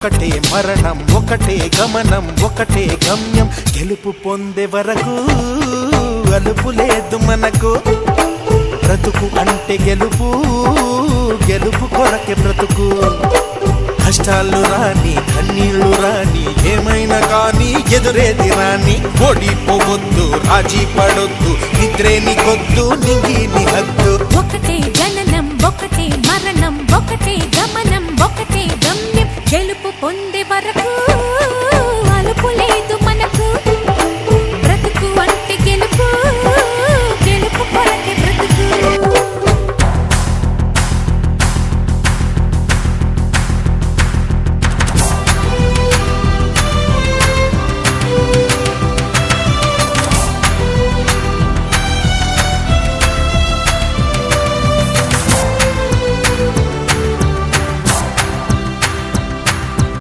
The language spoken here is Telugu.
ఒకటే మరణం ఒకటే గమనం ఒకటే గమ్యం గెలుపు పొందే వరకు అలుపు లేదు మనకు బ్రతుకు అంటే గెలుపు గెలుపు కొరకే బ్రతుకు కష్టాలు రాని కన్నీళ్లు రాని ఏమైనా కానీ ఎదురేది రాని ఓడిపోవద్దు రాజీ పడొద్దు నిద్రేని కొద్దు నింగిని హద్దు ఒకటే జననం ఒకటే మరణం ఒకటే గమనం ఒకటే గమ్యం గెలుపు పొందే వరకు